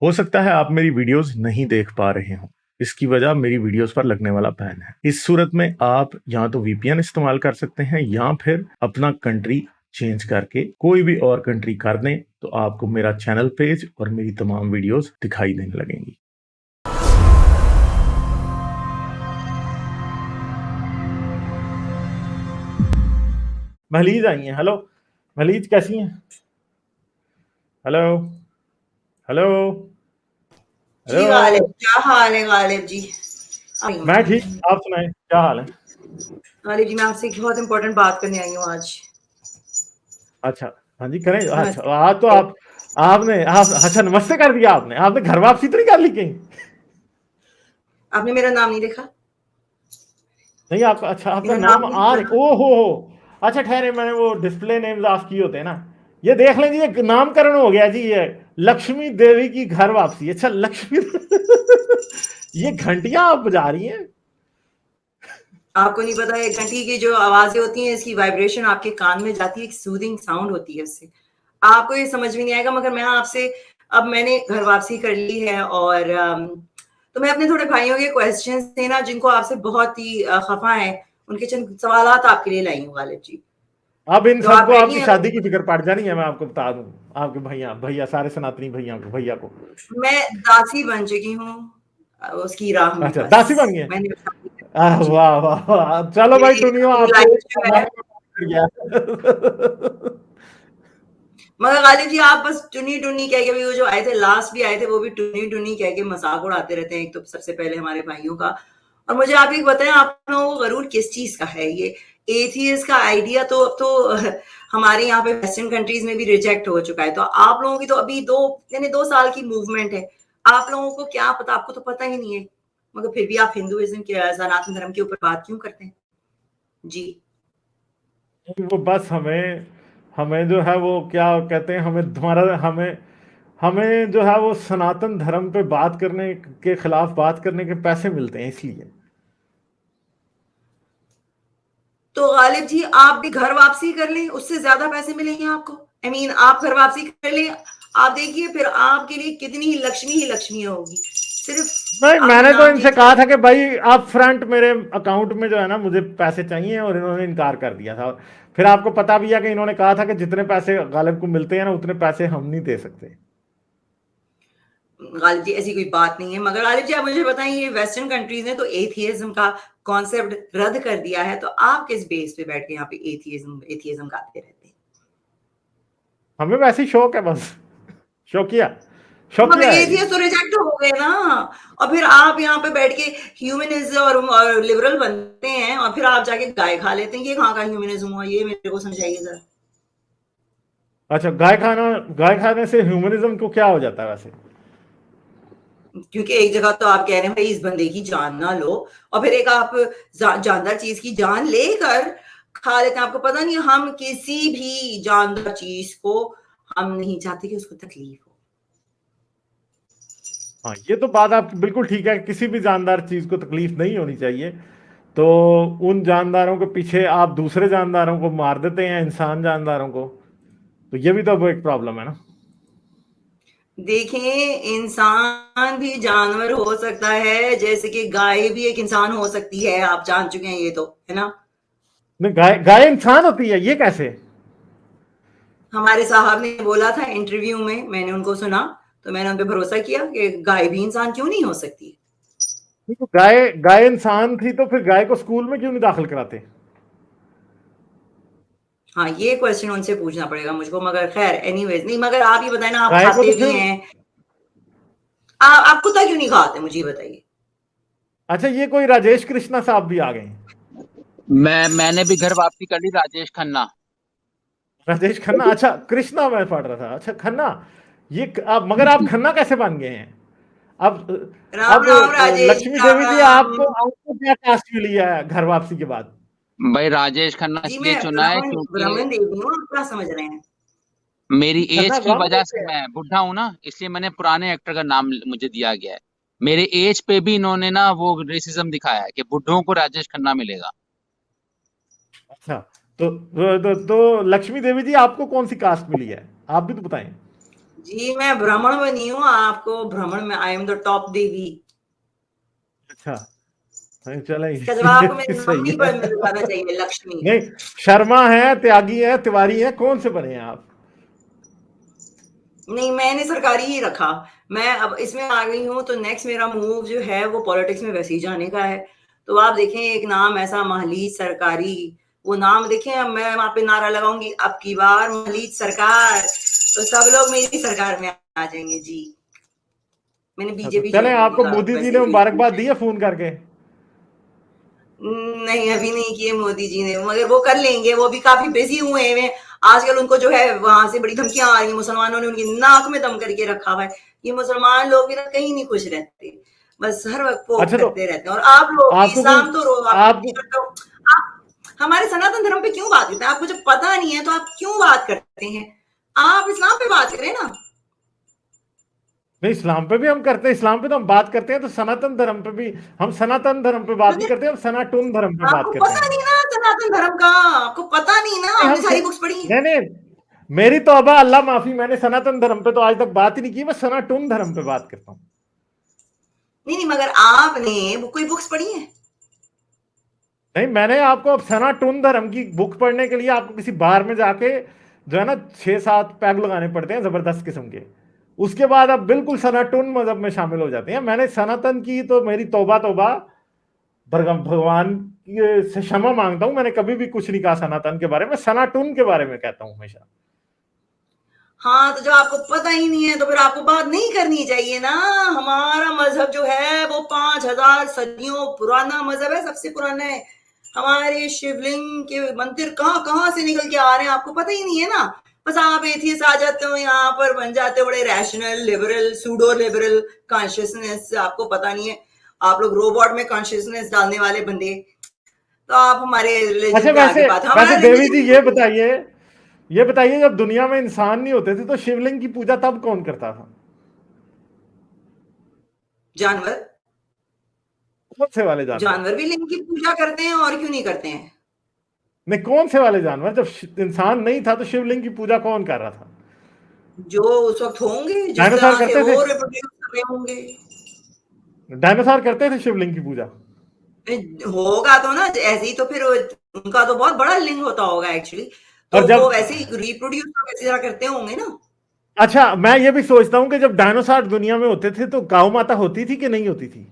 हो सकता है आप मेरी वीडियोस नहीं देख पा रहे हो। इसकी वजह मेरी वीडियोस पर लगने वाला बैन है। इस सूरत में आप या तो वीपीएन इस्तेमाल कर सकते हैं या फिर अपना कंट्री चेंज करके कोई भी और कंट्री कर दें, तो आपको मेरा चैनल पेज और मेरी तमाम वीडियोस दिखाई देने लगेंगी। महलीज आई हैं। हेलो महलीज, कैसी हैं? हेलो हेलो जी हेलो। गालिब, क्या हाल है गालिब जी? मैं ठीक, आप सुनाएं, क्या हाल है? गालिब जी, मैं आपसे एक बहुत इंपॉर्टेंट बात करने आई हूँ आज। अच्छा, हाँ जी, करें। अच्छा, आज तो नमस्ते। आप अच्छा, नमस्ते कर दिया आपने। आपने घर वापसी तो नहीं कर ली कहीं? आपने मेरा नाम नहीं देखा? नहीं, आपका अच्छा, आपका मेरा नाम नाम नहीं आ रहे, पढ़ा? ओ हो। अच्छा ठहरे, मैंने वो डिस्प्ले नेम्स ऑफ किए होते हैं ना। ये देख लें जी, ये नामकरण हो गया जी। ये लक्ष्मी देवी की घर वापसी। अच्छा, लक्ष्मी ये घंटियां आप बजा रही हैं? आपको नहीं पता, ये घंटी की जो आवाजें होती हैं, इसकी वाइब्रेशन आपके कान में जाती है, एक सूदिंग साउंड होती है इससे। आपको ये समझ में नहीं आएगा, मगर मैं आपसे अब मैंने घर वापसी कर ली है और तो मैं अपने थोड़े भाइयों के क्वेश्चंस थे ना, जिनको आपसे बहुत ही खफा है, उनके चंद सवालात आपके लिए लाई हूँ गालिब जी। अब इन तो आप सबको रेडी आपकी हैं? शादी की फिक्र पड़ जानी है, मैं आपको बता दूं। आपके भैया भैया सारे सनातनी भैया को। मैं दासी बन चुकी हूँ उसकी राह में, अच्छा, बस। दासी बन गए। मैंने शादी कर ली है, जी। वाह वाह वाह, चलो भाई, मेरी दुनिया अपनी आपको लाइफ जो है, गया। मगर गालिब जी आप बस टुनी-टुनी कह के भी, वो जो आए थे लास्ट भी आए थे, वो भी टुनी-टुनी कह के मज़ाक उड़ाते रहते हैं, एक तो सबसे पहले हमारे भाइयों का। और मुझे आप ये बताएँ, आप लोगों को ज़रूर किस चीज़ का है ये? एथियस्ट का आइडिया तो अब तो हमारे यहाँ पे वेस्टर्न कंट्रीज़ में भी रिजेक्ट हो चुका है। तो आप लोगों की तो अभी 2 यानी 2 साल की मूवमेंट है। आप लोगों को क्या पता, आपको तो पता ही नहीं है। मगर फिर भी आप हिंदुइज़्म के सनातन धर्म के ऊपर बात क्यों करते हैं? जी। वो बस हमें हमें जो है वो क्या कहते हैं, हमें तुम्हारा हमें हमें जो है वो सनातन धर्म पे बात करने के खिलाफ बात करने के पैसे मिलते हैं, इसलिए। तो गालिब जी आप भी घर वापसी कर लें, उससे ज़्यादा पैसे मिलेंगे आपको। आई मीन आप घर वापसी कर लें, आप देखिए फिर आपके लिए कितनी ही लक्ष्मी होगी। नहीं, सिर्फ आपने मैंने तो नाम इनसे चेंज कहा था कर। कि भाई आप फ्रंट मेरे अकाउंट में जो है ना, मुझे पैसे चाहिए, और इन्होंने इनकार कर दिया था। फिर आपको पता भी है कि इन्होंने कहा था कि जितने पैसे गालिब को मिलते हैं ना, उतने पैसे हम नहीं दे सकते। गालिब जी ऐसी कोई बात नहीं है, मगर गालिब जी आप मुझे बताएं, ये वेस्टर्न कंट्रीज ने तो एथियज्म का कॉन्सेप्ट रद्द कर दिया है, तो आप किस बेस पे बैठ के यहाँ पे एथियज्म एथियज्म गाते रहते हैं? हमें वैसे ही शौक है, बस। शौकिया मगर शौकिया है ये। एथियस्ट तो रिजेक्ट हो गए ना, और फिर आप यहाँ पे बैठ के ह्यूमनिज्म और लिबरल बनते हैं, और फिर आप जाके गाय खा लेते हैं। ये कहाँ का ह्यूमनिज्म हुआ? ये मेरे को समझाइए जरा। अच्छा, गाय खाने से ह्यूमनिज्म को क्या हो जाता है वैसे? क्योंकि एक जगह तो आप कह रहे हैं भाई इस बंदे की जान ना लो, और फिर एक आप जानदार चीज की जान लेकर खा लेते हैं। आपको पता नहीं, हम किसी भी जानदार चीज को हम नहीं चाहते कि उसको तकलीफ हो। हाँ, ये तो बात आपकी बिल्कुल ठीक है, किसी भी जानदार चीज को तकलीफ नहीं होनी चाहिए। तो उन जानदारों के पीछे आप दूसरे जानदारों को मार देते हैं, इंसान जानदारों को। तो ये भी तो एक प्रॉब्लम है ना। देखें, इंसान भी जानवर हो सकता है, जैसे कि गाय भी एक इंसान हो सकती है। आप जान चुके हैं ये तो, है ना? नहीं, गाय गाय इंसान होती है, ये कैसे? हमारे साहब ने बोला था इंटरव्यू में, मैंने उनको सुना, तो मैंने उन पे भरोसा किया कि गाय भी इंसान क्यों नहीं हो सकती। नहीं, तो गाय गाय इंसान थी तो फिर गाय को स्कूल में क्यों नहीं दाखिल कराते? हाँ, ये क्वेश्चन उनसे पूछना पड़ेगा मुझको, मगर खैर एनीवेज नहीं। मगर आप ये बताएं ना, आप गाय को तो खाते भी फिर। हैं। आप कुत्ता क्यों नहीं खाते, मुझे ये बताइए। अच्छा, ये कोई राजेश कृष्णा साहब भी आ गए हैं? मैंने भी घर वापसी कर ली, राजेश खन्ना। राजेश खन्ना, अच्छा कृष्णा मैं पढ़ रहा था। अच्छा, खन्ना। आप, मगर आप खन्ना कैसे बन गए हैं? अब राम अब राम राजेश जी, लक्ष्मी राम देवी जी, राम। आपको क्या कास्ट मिली है घर वापसी के बाद? भाई राजेश खन्ना जी इसलिए मैं चुना है ब्राह्मण क्योंकि ब्राह्मण देवी हूँ, आप क्या समझ रहे हैं? मेरी खन्ना एज की ब्राह्मण वजह होते से, हैं? मैं बुढ़ा हूं ना, इसलिए मैंने पुराने एक्टर का नाम मुझे दिया गया है। मेरे एज पे भी इन्होंने ना वो रेसिज्म दिखाया है कि बुढ़ों को राजेश खन्ना मिलेगा। अच्छा, तो लक्ष्मी देवी जी, आपको कौन सी कास्ट मिली है? आप भी तो बताएं। जी मैं ब्राह्मण में नहीं हूँ, आपको भ्रमण में आई एम द टॉप देवी। अच्छा, नहीं चले इसका जवाब आपको ये मेरी सही मम्मी है। पर मिलवाना चाहिए, लक्ष्मी। नहीं, शर्मा है, त्यागी है, तिवारी है, कौन से बने हैं आप? नहीं, मैंने सरकारी ही रखा। मैं अब इसमें आ गई हूँ, तो नेक्स्ट मेरा मूव जो है वो पॉलिटिक्स में वैसे ही जाने का है। तो आप देखें एक नाम ऐसा महलीज सरकारी, वो नाम देखें, अब मैं वहाँ पे नारा लगाऊंगी अब की बार महलीज सरकार, तो सब लोग मेरी सरकार में आ जाएंगे जी। मैंने अच्छा, तो बीजेपी चले, ज्वाइन करने आपको का मोदी जी वैसे ने ही फेसबुक मुबारकबाद है। दी है फोन करके? नहीं, अभी नहीं किए मोदी जी ने, मगर वो कर लेंगे, वो भी काफ़ी बिज़ी हुए हैं। आजकल उनको जो है वहाँ से बड़ी धमकियाँ आ रही हैं, मुसलमानों ने उनकी नाक में दम करके रखा हुआ है। ये मुसलमान लोग भी ना कहीं नहीं खुश रहते, बस हर वक़्त पोक अच्छा, तो करते रहते हैं। और आप लोग आपको कोई इस्लाम तो रो आप आपको आप हमारे सनातन धर्म पे क्यों बात करते हैं? आपको जब पता नहीं है तो आप क्यों बात करते हैं? आप इस्लाम पे बात करें ना। नहीं, इस्लाम पे भी हम करते हैं, इस्लाम पे तो हम बात करते हैं, तो सनातन धर्म पे भी हम सनातन धर्म पे बात नहीं मगर करते, हम सनातन धर्म पे बात आपको करते पता हैं। नहीं ना सनातन धर्म का, आपको पता नहीं ना, नहीं, आपने सारी बुक्स पढ़ी हैं। नहीं नहीं, मेरी तौबा, अल्लाह माफी, मैंने सनातन धर्म पे तो आज तक बात ही नहीं की, मैं सनातन धर्म पे बात करता हूँ। नहीं, मगर आपने कोई बुक्स पढ़ी हैं? नहीं, मैंने आपको अब सनातन धर्म की बुक पढ़ने के लिए आपको किसी बार में जाके जो है ना 6-7 पैग लगाने पड़ते हैं जबरदस्त किस्म के, उसके बाद आप बिल्कुल सनातन मजहब में शामिल हो जाते हैं। मैंने सनातन की तो मेरी तौबा तौबा, भगवान से क्षमा मांगता हूं, मैंने कभी भी कुछ नहीं कहा सनातन के बारे में, सनातन के बारे में कहता हूं हमेशा। हाँ, तो जब आपको पता ही नहीं है तो फिर आपको बात नहीं करनी चाहिए ना। हमारा मजहब जो है वो 5000 सदियों पुराना मजहब है, सबसे पुराना है। हमारे शिवलिंग के मंदिर कहाँ कहाँ से निकल के आ रहे हैं आपको पता ही नहीं है ना। बस आप एथियस्ट आ जाते हो यहाँ पर, बन जाते हो बड़े rational liberal pseudo liberal consciousness, आपको पता नहीं है। आप लोग रोबोट में कॉन्शियसनेस डालने वाले बंदे, तो आप हमारे रिलीजन अच्छा, पे आगे वैसे बात, वैसे हमारा देवी जी, रिलीजन ये बताइए, जब दुनिया में इंसान नहीं होते थे तो शिवलिंग की पूजा तब कौन करता था? जानवर, कौन से वाले जानवर? जानवर भी लिंग की पूजा करते हैं, और क्यों नहीं करते हैं। नहीं, कौन से वाले जानवर? जब इंसान नहीं था तो शिवलिंग की पूजा कौन कर रहा था? जो उस वक्त होंगे, जिस डायनासोर तरह से करते थे? वो रिप्रोड्यूस कर रहे होंगे। डायनासोर करते थे शिवलिंग की पूजा? होगा तो ना ऐसे ही, तो फिर उनका तो बहुत बड़ा लिंग होता होगा एक्चुअली, और तो वो जब वैसे ही रिप्रोड्यूस तो वैसी तरह करते होंगे ना। अच्छा, मैं ये भी सोचता हूँ कि जब डायनासोर दुनिया में होते थे तो गौ माता होती थी कि नहीं होती थी?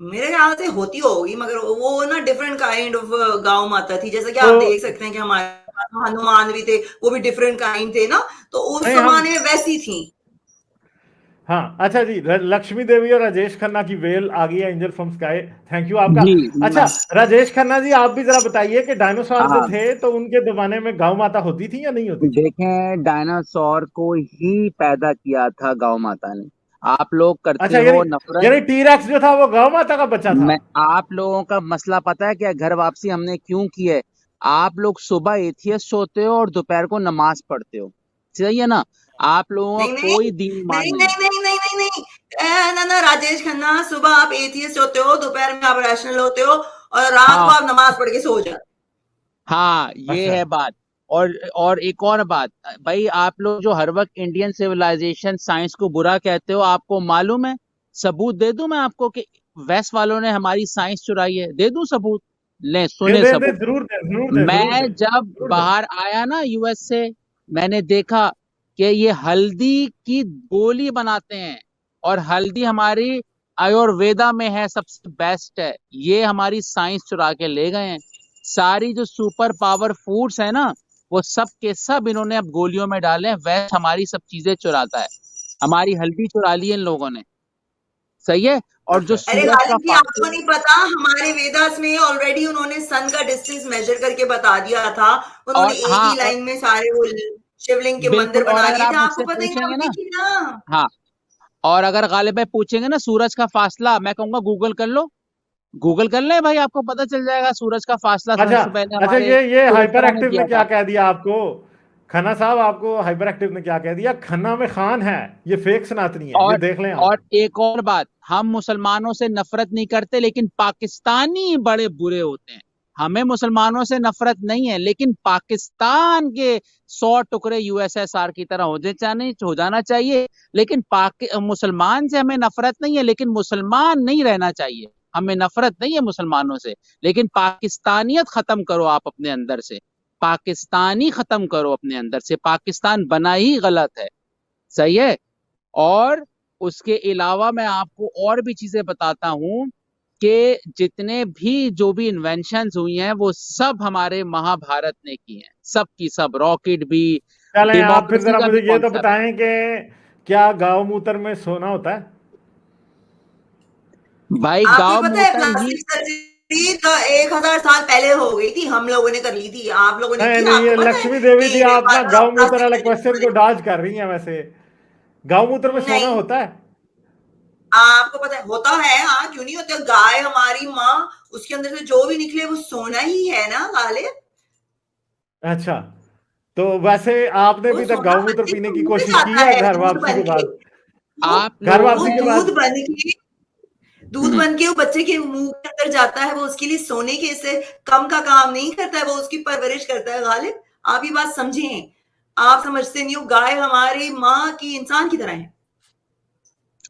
मेरे ख्याल से होती होगी, मगर वो ना डिफरेंट काइंड ऑफ गांव माता थी, जैसे कि तो आप देख सकते हैं कि हमारे पास हनुमान भी थे, वो भी डिफरेंट काइंड थे ना, तो उस नहीं, हम जमाने में वैसी थी। हाँ, अच्छा जी, लक्ष्मी देवी और राजेश खन्ना की वेल आ गई है, angel from sky, thank you आपका। जी। अच्छा, राजेश खन्ना जी, आप भी जरा बताइए कि डायनासोर जो हाँ, थे तो उनके जमाने में गौ माता होती थी या नहीं होती थी? देखें, डायनासोर को ही पैदा किया था गौ माता ने। आप लोग करते अच्छा, यानी हो नफरत। यानी टीरेक्स जो था वो गौ माता का बच्चा था? मैं आप लोगों का मसला पता है क्या, घर वापसी हमने क्यों की है? आप लोग सुबह एथियस्ट होते हो और दोपहर को नमाज पढ़ते हो, सही है ना? आप लोगों का नहीं नहीं कोई दीन ईमान नहीं नहीं है। नहीं नहीं नहीं नहीं नहीं ना ना राजेश खन्ना, सुबह आप एथियस्ट होते हो, दोपहर में आप रैशनल होते हो, और रात को हाँ, आप नमाज पढ़ के सो जाते हाँ, ये अच्छा, है बात। और एक और बात, भाई आप लोग जो हर वक्त इंडियन सिविलाइजेशन साइंस को बुरा कहते हो, आपको मालूम है, सबूत दे दूं मैं आपको कि वेस्ट वालों ने हमारी साइंस चुराई है? दे दूं सबूत? ले दे सुने दे दे, सबूत। जरूर दे, जरूर दे, जरूर मैं दे, जब जरूर दे। बाहर आया ना यूएस से, मैंने देखा कि ये हल्दी की गोली बनाते हैं, और हल्दी हमारी आयुर्वेदा में है, सबसे बेस्ट है। ये हमारी साइंस चुरा के ले गए हैं। सारी जो सुपर पावर फूड्स है ना, वो सब के सब इन्होंने अब गोलियों में डाले हैं। वेस्ट हमारी सब चीजें चुराता है, हमारी हल्दी चुरा ली है इन लोगों ने, सही है। और जो अच्छा, अरे सूरज का गालिब जी, आपको फासला, नहीं पता, हमारे वेदास में ऑलरेडी उन्होंने सन का डिस्टेंस मेजर करके बता दिया था। उन्होंने और एक हाँ, ही लाइन में सारे वो शिवलिंग के बिल्कुल। मंदिर और बना अगर दिए थे, आप आपको मुझसे पता ही नहीं, आप पूछेंगे ना, देखिए ना। हाँ, और अगर गालिब भाई पूछेंगे ना सूरज का फासला, मैं कहूंगा गूगल कर लो, गूगल कर ले भाई, आपको पता चल जाएगा सूरज का फासला अच्छा, सबसे पहले अच्छा, हमारे ये हाइपर कुबेतरा ने एक्टिव ने किया क्या था। कह दिया आपको? खन्ना साहब, आपको हाइपर एक्टिव ने क्या कह दिया? खन्ना में खान है, ये फेक सनातनी है, ये और देख लें आप। और एक और बात, हम मुसलमानों से नफरत नहीं करते, लेकिन पाकिस्तानी बड़े बुरे होते हैं। हमें मुसलमानों से नफरत नहीं है, लेकिन पाकिस्तान के 100 टुकड़े यूएसएसआर की तरह हो जाना चाहिए। लेकिन मुसलमान से हमें नफरत नहीं है, लेकिन मुसलमान नहीं रहना चाहिए। हमें नफरत नहीं है मुसलमानों से, लेकिन पाकिस्तानियत खत्म करो आप अपने अंदर से, पाकिस्तानी खत्म करो अपने अंदर से। पाकिस्तान बना ही गलत है, सही है। और उसके अलावा मैं आपको और भी चीजें बताता हूं कि जितने भी जो भी इन्वेंशंस हुई हैं वो सब हमारे महाभारत ने की हैं, सब की सब, रॉकेट भी, चलें, आप फिर डेमोक्रेसी जरा का मुझे भी ये तो कॉन्सेप्ट। बताएं कि क्या गांव मूत्र में सोना होता है? भाई आपको गांव पता है मूत्र ही, प्लास्टिक सर्जरी तो 1000 साल पहले हो गई थी, हम लोगों ने कर ली थी, आप लोगों ने नहीं की? नहीं, ये आपको पता है लक्ष्मी देवी जी, कि आप ना फादर ऑफ गांव मूत्र वाले प्लास्टिक क्वेश्चन को सर्जरी? डॉज कर रही हैं। वैसे गांव मूत्र में सोना नहीं, होता है? आपको पता है होता है, हाँ क्यों नहीं होता। गाय हमारी माँ, उसके अंदर से जो भी निकले वो सोना ही है ना गालिब। अच्छा, तो वैसे आपने वो अभी तक सोना गांव मूत्र बच्चे पीने के की मुंह में कोशिश की जाता है है घर दूध वापसी बन के के। बाद? वो आप घर लोग, वापसी के बाद? दूध बन के, दूध बन के वो बच्चे के मुंह के अंदर जाता है, वो उसके लिए सोने के से कम का काम नहीं करता है, वो उसकी परवरिश करता है। गालिब आप ये बात समझें, आप समझते नहीं हो, गाय हमारी माँ की इंसान की तरह है।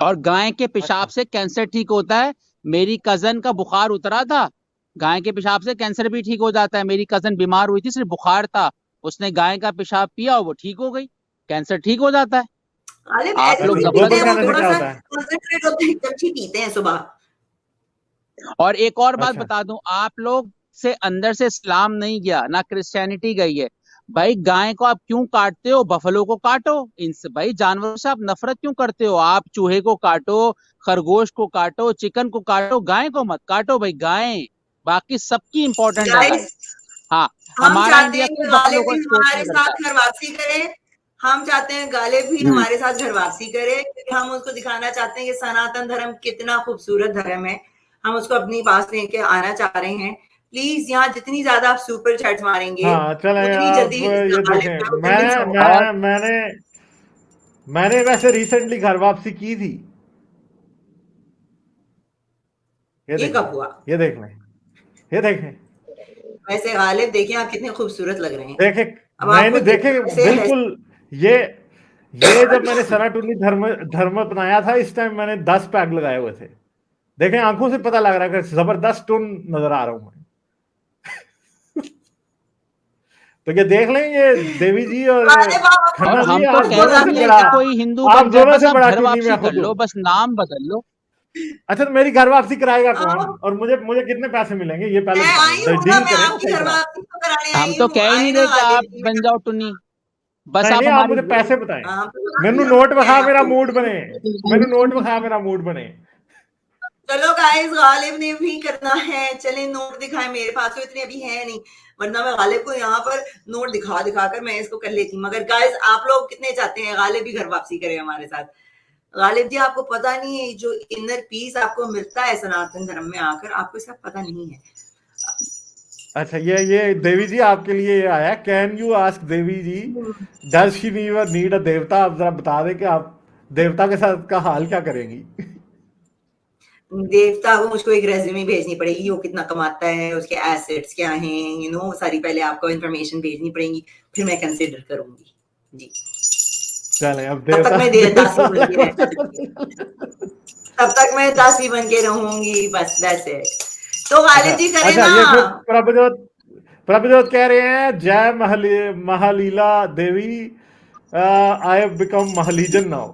और गाय के पेशाब अच्छा, से कैंसर ठीक होता है। मेरी कजन का बुखार उतरा था, गाय के पेशाब से कैंसर भी ठीक हो जाता है। मेरी कजन बीमार हुई थी, सिर्फ बुखार था, उसने गाय का पेशाब पिया और वो ठीक हो गई, कैंसर ठीक हो जाता है। गालिब आप ऐसे लोग नहीं गोबर पीते जबरदस्त। हैं, वो खाने से थोड़ा क्या सा होता है? कंसंट्रेट होते हैं, जब पीते हैं सुबह। और एक और बात अच्छा, बता दूं, आप लोग से अंदर से इस्लाम नहीं गया ना क्रिश्चियनिटी गई है। भाई गाय को आप क्यों काटते हो? बफलो को काटो। इनसे भाई जानवरों से आप नफरत क्यों करते हो? आप चूहे को काटो, खरगोश को काटो, चिकन को काटो, गाय को मत काटो भाई। गाय बाकी सबकी इंपॉर्टेंट है गाय। गाइस, हाँ, हम हमारा चाहते इंडिया हैं कि क्यों बफलो गालिब को भी एक्सपोर्ट हमारे नहीं करता? साथ घर वापसी करे। हम चाहते हैं गालिब भी हम्म। हमारे साथ घर वापसी करे, क्योंकि हम उसको दिखाना चाहते हैं कि सनातन धर्म कितना खूबसूरत धर्म है। हम उसको अपनी पास लेके आना चाह रहे हैं। प्लीज यहाँ जितनी ज्यादा आप सुपर चैट्स मारेंगे, हाँ चलें, उतनी आप जल्दी ये गालिब देखें, जो है वो कन्विंस मैं होगा। और मैं मैंने मैंने वैसे रिसेंटली घर वापसी की थी। ये ये देख कब लें, हुआ? ये देख लें, ये देखें, वैसे गालिब देखें आप कितने खूबसूरत लग रहे हैं। देखे, अब नहीं आपको नहीं देखे, ऐसे है। बिल्कुल। ये ये जब मैंने सनातनी धर्म धर्म अपनाया था, इस टाइम मैंने 10 पैक लगाए हुए थे। देखें, आंखों से पता लग रहा है कि जबरदस्त टून नजर आ रहा हूं मैं। तो ये देख लें, ये देवी जी और गालिब आप और खन्ना जी, हम तो आप कह आपको भी दोनों से नहीं रखिए है बड़ा, कि क्या? कोई हिंदू आप बन जाए, दोनों बस से आप बड़ा घर टूनी वापसी मैं कर खुद हूं। लो, बस नाम बदल लो। अच्छा, तो मेरी घर वापसी कराएगा कौन, आप, और मुझे मुझे कितने पैसे मिलेंगे, ये पहले मैं बता आई दो, हूँ ना, डील मैं करें ना आपकी सही घर तरह। वापसी तो कराने हम आई तो हूँ। कह ही आए नहीं ना रहे कि आप गालिब। बन जाओ टुन्नी, बस नहीं आप नहीं, आप हमारी। मुझे पैसे बताएं। हाँ, तो बता मैनू दिया नोट मैंने विखा, मेरा आपको। मूड बने। मैनू नोट विखा, मेरा मूड बने। चलो गाइस, गालिब ने भी करना है, चलें नोट दिखाएं। मेरे पास तो इतने अभी है नहीं, वरना मैं गालिब को यहाँ पर नोट दिखा दिखा कर मैं इसको कर लेती। मगर गाइस, आप लोग कितने चाहते हैं गालिब भी घर वापसी करे हमारे साथ? गालिब जी, आपको पता नहीं है जो इनर पीस आपको मिलता है सनातन धर्म में आकर, आपको इसका पता नहीं है। अच्छा, ये देवी जी आपके लिए ये आया, can you ask Devi ji does she need a devta? आप जरा बता दें कि आप देवता के साथ का हाल क्या करेंगी? देवता को मुझको एक रेज्यूमे भेजनी पड़ेगी, वो कितना कमाता है, उसके एसेट्स क्या हैं, सारी पहले आपको इन्फॉर्मेशन भेजनी पड़ेगी, फिर मैं कंसिडर करूंगी जी। चलें, अब तब तक देवता मैं दासी बन के रहना चाहती हूँ। तब तक मैं दासी बन के रहूंगी, बस दैट्स इट। तो अच्छा गालिब जी करें अच्छा, ना। ये फिर प्रभुजोत कह रहे हैं, जय महालीला देवी, आई हैव बिकम महालीजन नाउ।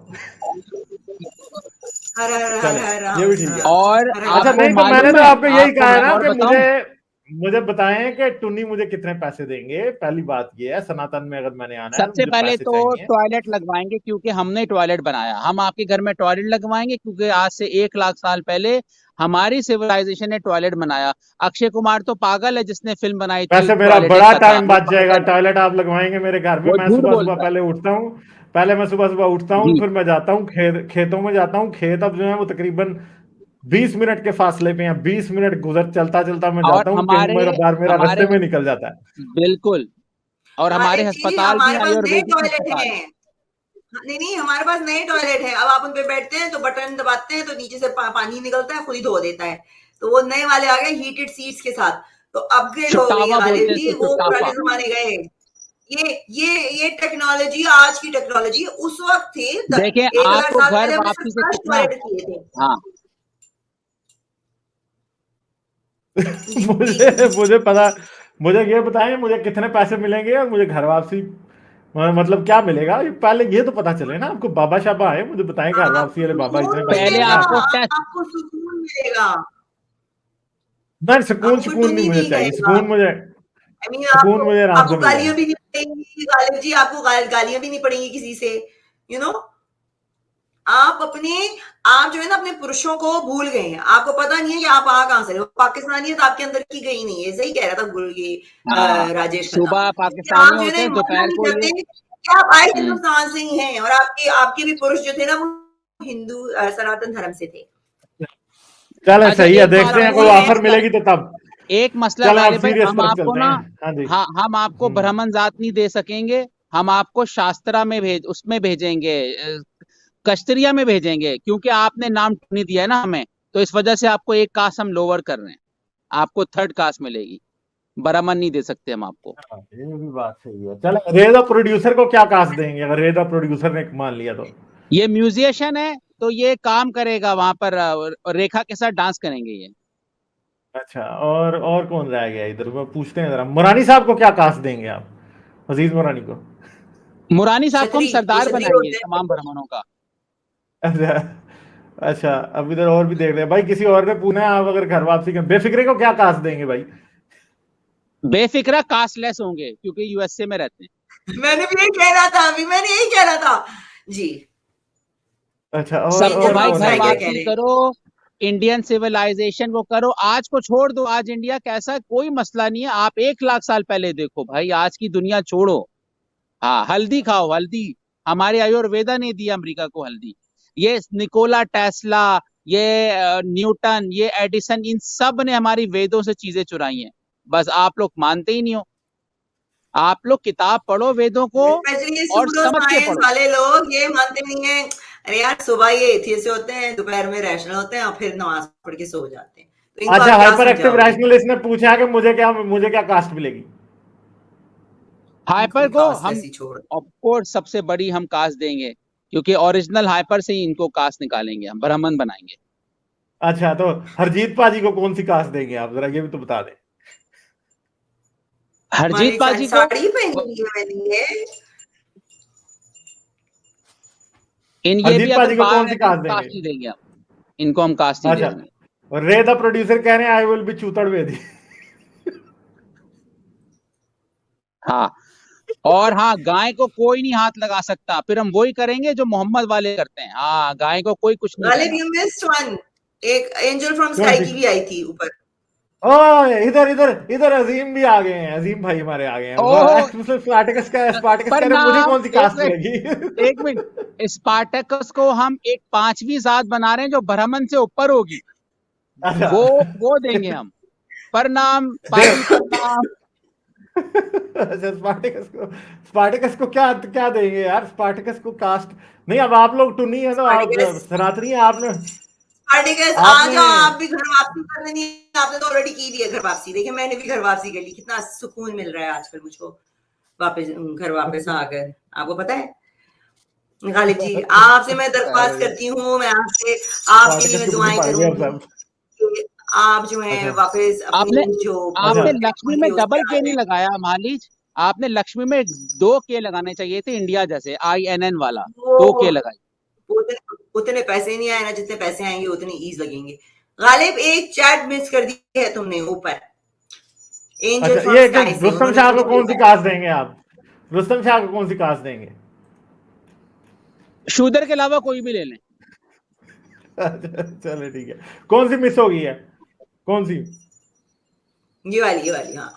हर हर हर चलें, हर ये राम भी ठीक है। और हर अच्छा, हर। आपको नहीं तो मैंने मालूम तो है, आपको यही आपको कहा है मैं ना और कि बताऊं, मुझे बताएं कि टुन्नी मुझे कितने पैसे देंगे। पहली बात ये है, सनातन में अगर मैंने आना है तो सबसे मुझे पहले पैसे तो चाहिए। टॉयलेट लगवाएंगे, क्योंकि हमने टॉयलेट बनाया। हम आपके घर में टॉयलेट लगवाएंगे, क्योंकि आज से 1 लाख साल पहले हमारी सिविलाइजेशन ने टॉयलेट बनाया। अक्षय कुमार तो पागल है जिसने फिल्म बनाई थी वैसे मेरा टॉयलेट एक बड़ा कथा, टाइम वो बच जाएगा, पागल है, टॉयलेट आप लगवाएंगे मेरे घर में। वो मैं झूठ सुबह सुबह बोलता है पहले उठता हूँ, जी। फिर मैं जाता हूँ खेतों में जाता हूँ। खेत अब जो है वो तकरीबन 20 मिनट के फासले पे हैं। 20 मिनट गुजर चलता चलता मैं और जाता हूँ, कहीं मेरा बार मेरा हमारे रास्ते में निकल जाता है। बिल्कुल, और हमारे गालिब जी, अस्पताल भी हमारे हैं, पास नए आयुर्वेदिक टॉयलेट अस्पताल। हैं। नहीं नहीं, हमारे पास नए टॉयलेट है। अब आप उन पे बैठते हैं तो बटन दबाते हैं तो नीचे से पानी निकलता है, खुद ही धो देता है। तो वो नए वाले आ गए हीटेड सीट्स के साथ। तो अपग्रेड हो गई चुटावा है बोलते गालिब हैं जी, इसको, वो पुराने चुटावा। जमाने गए। ये टेक्नोलॉजी आज की टेक्नोलॉजी उस वक्त थी, देखिए 1000 आपको साल घर पहले हमने वापसी सिर्फ से फ्लश कितना, टॉयलेट किए थे। हाँ जी मुझे मुझे पता, मुझे ये बताएं मुझे कितने पैसे मिलेंगे और मुझे घर वापसी मतलब क्या मिलेगा, ये पहले ये तो पता चले ना। आपको बाबा शाबा है, मुझे बताएं घर वापसी, अरे आपको बाबा इतने सुकून पैसे पहले मिलेगा, मिलेंगे। आपको टेस्ट, आपको सुकून मिलेगा, नहीं, सुकून आपको सुकून नहीं टुनी मुझे नहीं चाहिए, कहेगा। आई मीन सुकून मुझे आराम आपको से मिल गालियां जाए। भी नहीं पड़ेंगी गालिब जी, आपको गालियां भी नहीं पड़ेंगी किसी से, यू नो। आप अपने, आप जो है ना अपने पुरुषों को भूल गए हैं, आपको पता नहीं है कि आप आ कहां से रहे हो। पाकिस्तानियत आपके अंदर की गई नहीं है, सही कह रहा था ये हाँ राजेश खन्ना, सुबह कि पाकिस्तानी आप जो है होते ना हैं, मानना दोपहर नहीं को ये चाहते कि आप आए हम्म, हिंदुस्तान से ही हैं, और आपके आपके भी पुरुष जो थे ना वो हिंदू सनातन धर्म से थे। चले अच्छा सही है, एक बात देखते हैं समूह कोई एक है। ऑफर मसला मिलेगी तो तब। एक मसला चलो अब गालिब भाई, सीरियस हम तरफ आपको चलते ना, हैं। हाँ जी। हाँ हम आपको हम्म। ब्राह्मण जात नहीं दे सकेंगे, हम आपको शास्त्रा में उसमें भेजेंगे, कश्तरिया में भेजेंगे, क्योंकि आपने नाम नहीं दिया है ना हमें, तो इस वजह से आपको एक कास्ट हम लोअर कर रहे हैं, आपको थर्ड कास्ट मिलेगी, ब्राह्मण नहीं दे सकते हम आपको। हाँ, ये भी बात सही है। चलो रेजा प्रोड्यूसर को क्या कास्ट देंगे अगर रेजा प्रोड्यूसर ने मान लिया तो? ये म्यूजिशियन है तो ये काम करेगा वहां पर, रेखा के साथ डांस करेंगे ये। अच्छा, और कौन रह गया इधर, मैं पूछते हैं जरा, मुरानी साहब को क्या कास्ट देंगे आप, अजीज मुरानी को? मुरानी साहब को हम छतरी, ये सरदार छतरी बनाएंगे होते हैं। तमाम ब्राह्मणों का। अच्छा। अच्छा, अब इधर और भी देख रहे हैं भाई, किसी और ने पूछा है, आप अगर घर वापसी के बेफिक्रे को क्या कास्ट देंगे भाई? बेफिक्रा कास्टलेस होंगे क्योंकि यूएसए में रहते हैं। मैंने भी यही कह रहा था, अभी मैंने यही कह रहा था जी। अच्छा, सबको एंजल और भाई फ्रॉम कौन घर है स्काई क्या इधर? कह वापसी रहे हैं? करो, इंडियन सिविलाइजेशन को करो, आज को छोड़ दो, आज इंडिया कैसा है कोई मसला नहीं है, आप 1 लाख साल पहले देखो भाई, आज की दुनिया छोड़ो। हाँ हल्दी खाओ, हल्दी हमारे आयुर्वेदा ने दिया अमेरिका को हल्दी। ये निकोला टेस्ला, ये न्यूटन, ये एडिसन, इन सब ने हमारी वेदों से चीजें चुराई हैं, बस आप लोग मानते ही नहीं हो। आप लोग किताब पढ़ो वेदों को स्पेशली ये और सूडो समझ के साइंस पढ़ो। वाले लोग ये मानते नहीं है। अरे यार, सुबह ये एथियस्ट होते हैं, दोपहर में रैशनल होते हैं, और फिर नमाज पढ़ के सो जाते हैं, तो इनको अच्छा, आप क्या हाइपर एक्टिव समझाओगे? रैशनलिस्ट ने पूछा कि मुझे क्या कास्ट मिलेगी? हाइपर इनको को कास्ट हम ऐसी छोड़। ऑफकोर्स सबसे बड़ी हम कास्ट देंगे, क्योंकि ओरिजिनल हाइपर से ही इनको कास्ट निकालेंगे, हम ब्राह्मण बनाएंगे। अच्छा, तो हरजीत पाजी को कौन सी कास्ट देंगे आप, जरा ये भी तो बता दें। हरजीत हमारी पाजी को साड़ी पहनी हुई है मैंने। ये भी हरजीत अगर पाजी को बाहर कौन है सी तो हम कास्ट देंगे? कास्ट ही देंगे, हम इनको हम कास्ट ही दे अच्छा, देंगे। और रे द प्रोड्यूसर कह रहे हैं आई विल बी चूतड़ वेदी। हाँ, और हाँ गाय को कोई नहीं हाथ लगा सकता, फिर हम वही करेंगे जो मोहम्मद वाले करते हैं, हाँ गाय को कोई कुछ नहीं गालिब कहना। You missed one. एक एंजल फ्रॉम कौन स्काई सी? की भी आई थी ऊपर। ओए, इधर इधर इधर अजीम भी आ गए हैं, अजीम भाई हमारे आ गए हैं। ओहो, स्पार्टिकस कह रहे हैं मुझे प्रणाम, कौन सी एक कास्ट मिनट, मिलेगी? एक मिनट, स्पार्टकस को हम एक 5वीं जात बना रहे हैं जो ब्राह्मण से ऊपर होगी, अच्छा। वो देंगे हम। प्रणाम पाजी, देख। प्रणाम। अच्छा, स्पार्टिकस को क्या क्या देंगे यार, स्पार्टिकस को कास्ट नहीं। अब आप लोग टुनी है तो आप स्पार्टिकस, सनातनी है, आपने स्पार्टिकस आ आपने जाओ, आप भी घर वापसी कर लेनी है। आपने तो ऑलरेडी की दी है घर वापसी, देखिए मैंने भी घर वापसी कर ली, कितना सुकून मिल रहा है आजकल मुझको वापस, घर वापस आकर। आपको पता है गालिब जी, आपसे मैं दरख्वास्त करती हूँ, मैं आपसे, आपके लिए स्पार्टिकस मैं के पीछे दुआएं पड़ गए अब करूंगी सब। कि आप जो है अच्छा। वापस आपने अपनी जो अच्छा। आपने पुरुष लक्ष्मी में उनके उस पे डबल आ के नहीं जाए। लगाया मालिज, आपने लक्ष्मी में 2 के लगाने चाहिए थे, इंडिया जैसे INN वाला, वो 2 के लगाई। उतने पैसे नहीं आए ना, जितने पैसे आएंगे उतने ईज लगेंगे। गालिब एक चैट मिस कर दी है तुमने ऊपर, एंजल अच्छा, फ्रॉम ये स्काई से, रुस्तम उन्होंने शाह को मुझे कौन सी भेजा है। कास्ट देंगे आप? रुस्तम शाह को कौन सी कास्ट देंगे? शूदर के अलावा कोई भी ले लें। अच्छा, चलो ठीक है। कौन सी मिस हो गई है, कौन सी? ये वाली हाँ।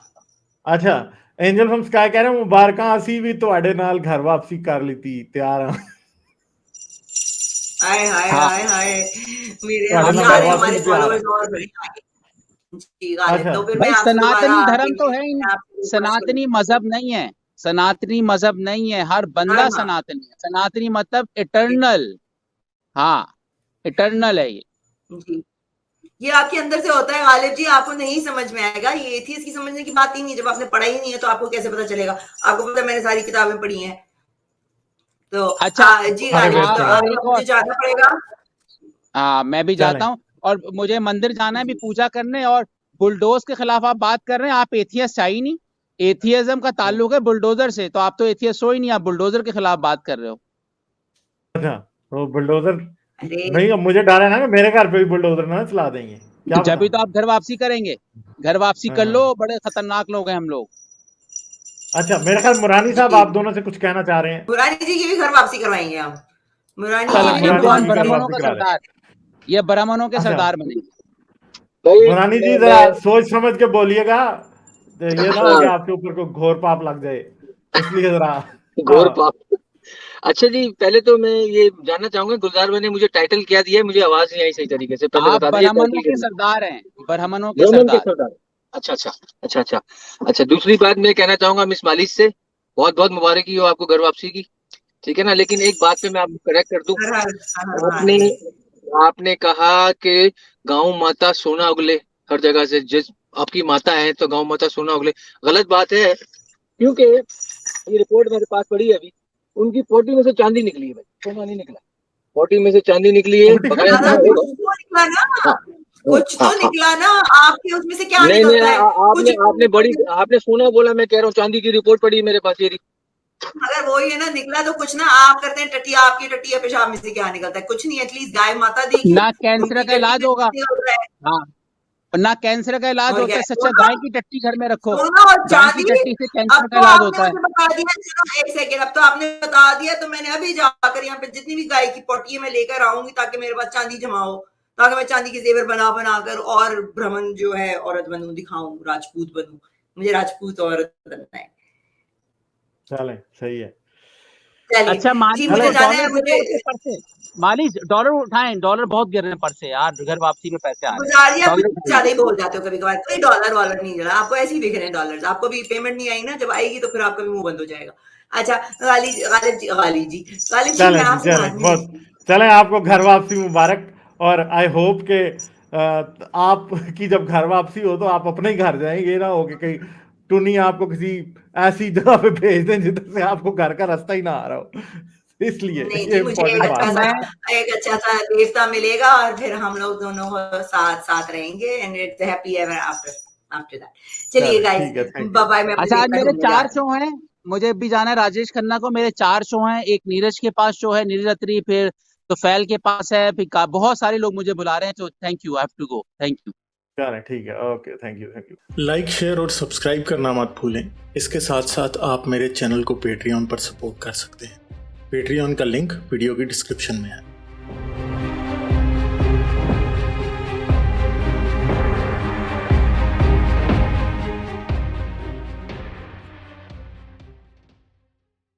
अच्छा, एंजल फ्रॉम स्काई कह रहे हैं मुबारका असी भी ਤੁਹਾਡੇ ਨਾਲ घर वापसी कर ली थी, तैयार हां। हाय हाय हाँ हाय हाय, मेरे ਤੁਹਾਡੇ ਨਾਲ हमने, घर हमारे वापसी हमारे भी तैयार फॉलोअर्स है। और बढ़ेंगे जी गालिब। अच्छा। तो फिर मैं भाई आपसे दोबारा सनातनी आके धर्म तो है ही, मैं आपसे रिक्वेस्ट सनातनी करूंगी। मजहब नहीं है, सनातनी मजहब नहीं है, हर बंदा धर्म, सनातनी है, सनातनी मतलब इटर्नल, हाँ इटर्नल है ये। जी, ये आपके अंदर से होता है गालिब जी, आपको नहीं समझ में आएगा। ये एथियस्ट की समझने की बात ही नहीं है। जब आपने पढ़ा ही नहीं है तो आपको कैसे पता चलेगा? आपको पता है मैंने सारी किताबें पढ़ी हैं। तो अच्छा जी अरे गालिब, वेस्ट तो है। एक मुझे और जाना पड़ेगा। हाँ, मैं भी चलें। जाता हूँ और मुझे मंदिर जाना है भी पूजा करने। और बुलडोज के खिलाफ आप बात कर रहे हैं, आप एथियस्ट है ही नहीं। एथियज्म का ताल्लुक है बुलडोजर से, तो आप तो एथियस्ट हो ही नहीं, आप बुलडोजर के खिलाफ बात कर रहे हो। अच्छा, तो बुलडोजर अरे नहीं, अब मुझे डर है ना कि मेरे घर पे भी बुलडोजर ना चला देंगे, क्या तो जब भी पता। तो आप घर वापसी करेंगे, घर वापसी कर लो, हाँ। बड़े खतरनाक लोग हैं हम लोग। अच्छा, मेरे ख्याल मुरानी साहब जी, आप दोनों से कुछ कहना चाह रहे हैं। मुरारी जी की भी घर वापसी करवाएंगे हम। मुरानी जी चलो हाँ, भी ना मुरानी इनको जी हम की बहुत घर ब्राह्मणों वापसी का करा दें। सरदार, ये ब्राह्मणों के अच्छा, सरदार बनेंगे। भाई मुरानी जी जरा सोच समझ के बोलिएगा, तो ये ना हो कि हाँ, आपके ऊपर कोई घोर पाप लग जाए, इसलिए जरा। घोर हाँ, पाप। अच्छा जी, पहले तो मैं ये जानना चाहूंगा, गुलजार भाई ने मुझे टाइटल क्या दिया है, मुझे आवाज नहीं आई सही तरीके से, पहले आप बता दीजिए ब्राह्मणों टाइटल के क्या सरदार हैं, ब्राह्मणों के है। ब्राह्मण के सरदार। सरदार। अच्छा अच्छा अच्छा अच्छा अच्छा। दूसरी बात मैं कहना चाहूंगा मिस मालिश से, बहुत बहुत मुबारकी हो आपको घर वापसी की, ठीक है ना। लेकिन एक बात पे मैं आपको करेक्ट कर दूं, हर हर हर हर आपने महादेव। आपने कहा कि गांव माता सोना उगले हर जगह से, जिस आपकी माता है तो गांव माता सोना उगले। गलत बात है, क्योंकि ये रिपोर्ट मेरे पास पड़ी है अभी, उनकी पोटी में से चांदी निकली है भाई, सोना नहीं निकला। पोटी में से चांदी निकली है, पोटी में बकाया दादा है। कुछ तो निकला ना, हाँ कुछ हाँ तो हाँ। निकला ना। आपके उसमें से क्या नहीं नहीं, निकलता है? कुछ आपने भी आपने बड़ी नहीं। आपने सोना बोला, मैं कह रहा हूँ चांदी की रिपोर्ट पड़ी है मेरे पास ये रही। अगर वही है ना, निकला तो कुछ ना। आप करते हैं टटिया, आपकी टटिया पेशाब में से क्या निकलता है? कुछ नहीं। एटलीस्ट गाय माता देखी, ना कैंसर उनकी का टट्टी इलाज में होगा। कुछ निकल रहा है। हाँ, ना कैंसर का इलाज और होता क्या है, है? सच्चा सोना, गाय की टट्टी घर में रखो, सोना और गाय की चांदी। टट्टी से अब कैंसर का तो इलाज आपने होता है। मुझे बता दिया, चलो एक सेकेंड, अब तो आपने बता दिया तो मैंने अभी जाकर यहाँ पे जितनी भी गाय की पोटी है मैं लेकर आऊंगी, ताकि मेरे पास चांदी जमा हो, ताकि मैं चांदी के जेवर बना बनाकर और ब्राह्मण जो है औरत बनूं, दिखाऊं, राजपूत बनूं। मुझे राजपूत औरत बनना है। चलें, सही है। चलिए अच्छा जी, मालिक, मुझे वो चलें। जाना डॉलर है। गिर रहे मुझे हैं आपके पर्स से। मालिक डॉलर उठाएं, डॉलर बहुत गिर रहे हैं पर्स से यार, घर वापसी में पैसे आ रहे हैं, गुजारिया, आप डॉलर कुछ ज्यादा उठाइए। ही बोल जाते हो कभी कभार। कोई डॉलर वॉलर नहीं जरा, आपको ऐसे ही दिख रहे हैं डॉलर्स। आपको भी पेमेंट नहीं आई ना, जब आएगी तो फिर आपका भी मुंह बंद हो जाएगा। अच्छा, गालिब जी मैं चलें जी, आपसे चलें, लाजमी बहुत चलें, आपको घर वापसी मुबारक। और आई होप के आपकी जब घर वापसी हो तो आप अपने ही घर जाएं, ये ना हो कि कहीं टुनी आपको किसी ऐसी जगह पे भेज दें जिधर से आपको घर का रास्ता ही ना आ रहा हो, इसलिए नहीं ये जी, मुझे इम्पोर्टेंट अच्छा बात है। मैं एक अच्छा सा देवता मिलेगा और फिर हम लोग दोनों साथ साथ रहेंगे, and it's happy ever after after that. चलिए चलें, गाइस, ठीक है, थैंक यू। Bye bye. मैं अपने अच्छा, आज देवता मेरे ढूंढने जा 4 रही हूँ। शो हैं, मुझे भी जाना है राजेश खन्ना को। मेरे 4 शो हैं, एक नीरज के पास शो है, नीरज अत्री, फिर तो फैल के पास है, फिर बहुत सारे लोग मुझे बुला रहे हैं, तो thank you, I have to go, thank you. चलें, ठीक है, okay, thank you, thank you. Like, share और सब्सक्राइब करना मत भूलें। इसके साथ साथ आप मेरे चैनल को पेट्रियन पर सपोर्ट कर सकते हैं। पेट्रियन का लिंक वीडियो की डिस्क्रिप्शन में है।